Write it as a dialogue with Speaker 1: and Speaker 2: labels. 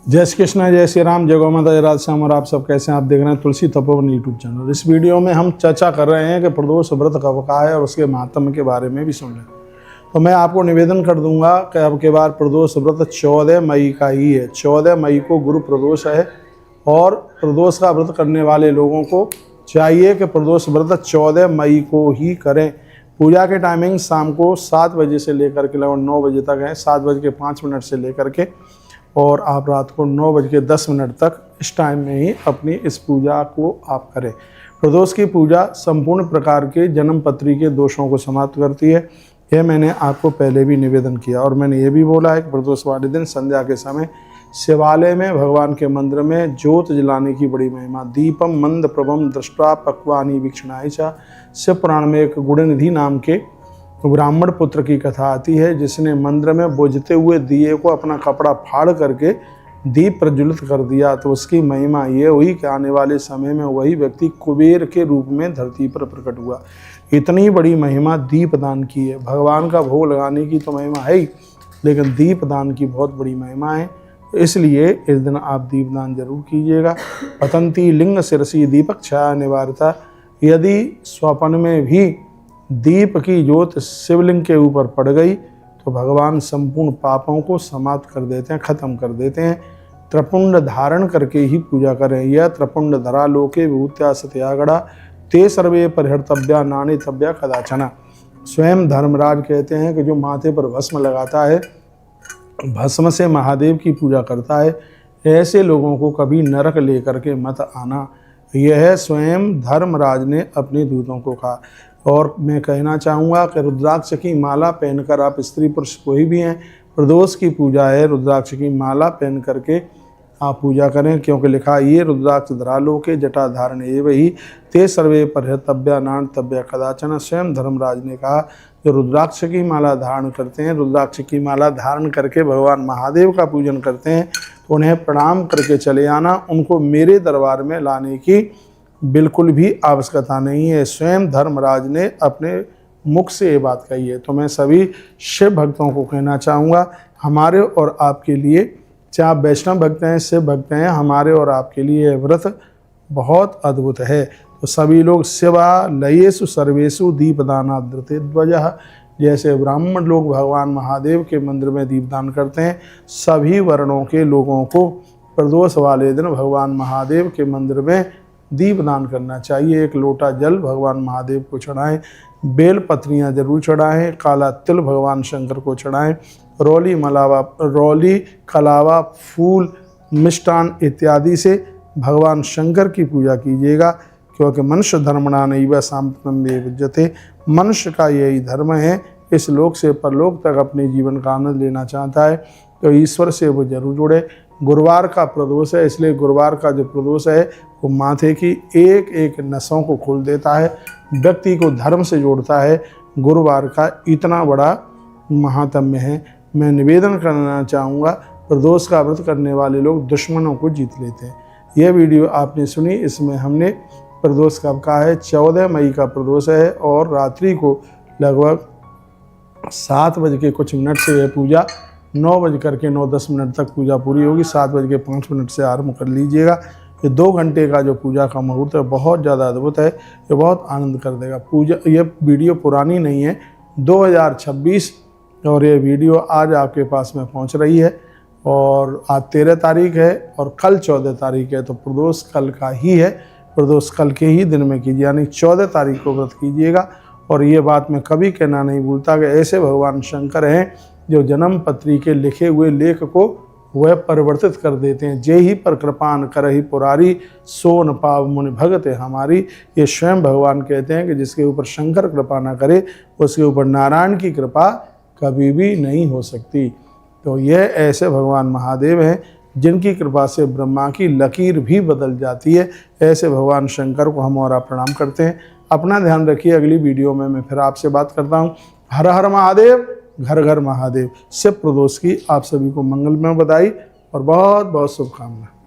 Speaker 1: जय श्री कृष्ण, जय श्री राम, जय गौ माता, जय राधे श्याम। और आप सब कैसे हैं? आप देख रहे हैं तुलसी तपोवन यूट्यूब चैनल। इस वीडियो में हम चर्चा कर रहे हैं कि प्रदोष व्रत कब का है और उसके महात्म्य के बारे में भी सुन लें। तो मैं आपको निवेदन कर दूंगा कि अब के बार प्रदोष व्रत 14 मई का ही है। 14 मई को गुरु प्रदोष है और प्रदोष का व्रत करने वाले लोगों को चाहिए कि प्रदोष व्रत 14 मई को ही करें। पूजा के टाइमिंग शाम को 7 बजे से लेकर के लगभग 9 बजे तक है, 7:05 से लेकर के, और आप रात को 9:10 तक इस टाइम में ही अपनी इस पूजा को आप करें। प्रदोष की पूजा संपूर्ण प्रकार के जन्म पत्री के दोषों को समाप्त करती है। यह मैंने आपको पहले भी निवेदन किया और मैंने ये भी बोला है कि प्रदोष वाले दिन संध्या के समय शिवालय में भगवान के मंदिर में ज्योत जलाने की बड़ी महिमा। दीपम मंद प्रभम दृष्टा पक्वानी वीक्षणाय च। शिव पुराण में एक गुणनिधि नाम के ब्राह्मण पुत्र की कथा आती है, जिसने मंदिर में बुझते हुए दिए को अपना कपड़ा फाड़ करके दीप प्रज्वलित कर दिया। तो उसकी महिमा ये हुई कि आने वाले समय में वही व्यक्ति कुबेर के रूप में धरती पर प्रकट हुआ। इतनी बड़ी महिमा दीप दान की है। भगवान का भोग लगाने की तो महिमा है ही, लेकिन दीप दान की बहुत बड़ी महिमा है। इसलिए इस दिन आप दीपदान जरूर कीजिएगा। पतंती लिंग शिरसी दीपक छाया निवारता। यदि स्वप्न में भी दीप की ज्योत शिवलिंग के ऊपर पड़ गई तो भगवान संपूर्ण पापों को समाप्त कर देते हैं, खत्म कर देते हैं। त्रिपुंड धारण करके ही पूजा करें। यह त्रिपुंड धरा लोके विभूत्या सत्यागड़ा ते सर्वे परिहर्तव्या नानितव्या कदाचन। स्वयं धर्मराज कहते हैं कि जो माथे पर भस्म लगाता है, भस्म से महादेव की पूजा करता है, ऐसे लोगों को कभी नरक लेकर के मत आना। यह स्वयं धर्मराज ने अपने दूतों को कहा। और मैं कहना चाहूँगा कि रुद्राक्ष की माला पहनकर आप स्त्री पुरुष कोई भी हैं, प्रदोष की पूजा है, रुद्राक्ष की माला पहन करके आप पूजा करें, क्योंकि लिखा ये रुद्राक्ष धरा लोके जटा धारण एव ही ते सर्वे परिहर्तव्या नानितव्या कदाचन। स्वयं धर्मराज ने कहा जो रुद्राक्ष की माला धारण करते हैं, रुद्राक्ष की माला धारण करके भगवान महादेव का पूजन करते हैं, तो उन्हें प्रणाम करके चले आना। उनको मेरे दरबार में लाने की बिल्कुल भी आवश्यकता नहीं है। स्वयं धर्मराज ने अपने मुख से ये बात कही है। तो मैं सभी शिव भक्तों को कहना चाहूँगा, हमारे और आपके लिए, चाहे आप वैष्णव भक्त हैं, शिव भक्त हैं, हमारे और आपके लिए यह व्रत बहुत अद्भुत है। तो सभी लोग शिवालयेषु सर्वेषु दीपदानाद्रते ध्वजः, जैसे ब्राह्मण लोग भगवान महादेव के मंदिर में दीपदान करते हैं, सभी वर्णों के लोगों को प्रदोष वाले दिन भगवान महादेव के मंदिर में दीपदान करना चाहिए। 1 लोटा जल भगवान महादेव को चढ़ाएं, बेल पत्रियां जरूर चढ़ाएं, काला तिल भगवान शंकर को चढ़ाएं, रोली कलावा फूल मिष्टान इत्यादि से भगवान शंकर की पूजा कीजिएगा, क्योंकि मनुष्य धर्मणा नैव साम्प्रतं विद्यते। मनुष्य का यही धर्म है, इस लोक से परलोक तक अपने जीवन का आनंद लेना चाहता है तो ईश्वर से वो जरूर जुड़े। गुरुवार का प्रदोष है, इसलिए गुरुवार का जो प्रदोष है वो माथे की एक एक नसों को खोल देता है, व्यक्ति को धर्म से जोड़ता है। गुरुवार का इतना बड़ा महात्म्य है। मैं निवेदन करना चाहूँगा, प्रदोष का व्रत करने वाले लोग दुश्मनों को जीत लेते हैं। यह वीडियो आपने सुनी, इसमें हमने प्रदोष कब का है, 14 मई का प्रदोष है और रात्रि को लगभग 7 बज के कुछ मिनट से यह पूजा 9:09-10 तक पूजा पूरी होगी। 7:05 से आरंभ कर लीजिएगा। ये 2 घंटे का जो पूजा का मुहूर्त है बहुत ज़्यादा अद्भुत है, ये बहुत आनंद कर देगा। पूजा, ये वीडियो पुरानी नहीं है, 2026, और ये वीडियो आज आपके पास में पहुंच रही है। और आज 13 तारीख है और कल 14 तारीख है, तो प्रदोष कल का ही है। प्रदोष कल के ही दिन में कीजिए, यानी 14 तारीख को व्रत कीजिएगा। और ये बात मैं कभी कहना नहीं भूलता कि ऐसे भगवान शंकर हैं जो जन्म पत्री के लिखे हुए लेख को वह परिवर्तित कर देते हैं। जे ही पर कृपान करहि पुरारी सो न पाव मुनि भगत हमारी। ये स्वयं भगवान कहते हैं कि जिसके ऊपर शंकर कृपा ना करे उसके ऊपर नारायण की कृपा कभी भी नहीं हो सकती। तो यह ऐसे भगवान महादेव हैं जिनकी कृपा से ब्रह्मा की लकीर भी बदल जाती है। ऐसे भगवान शंकर को हम और आप प्रणाम करते हैं। अपना ध्यान रखिए। अगली वीडियो में मैं फिर आपसे बात करता हूँ। हर हर महादेव, घर घर महादेव। शिव प्रदोष की आप सभी को मंगलमय बधाई और बहुत बहुत शुभकामनाएं।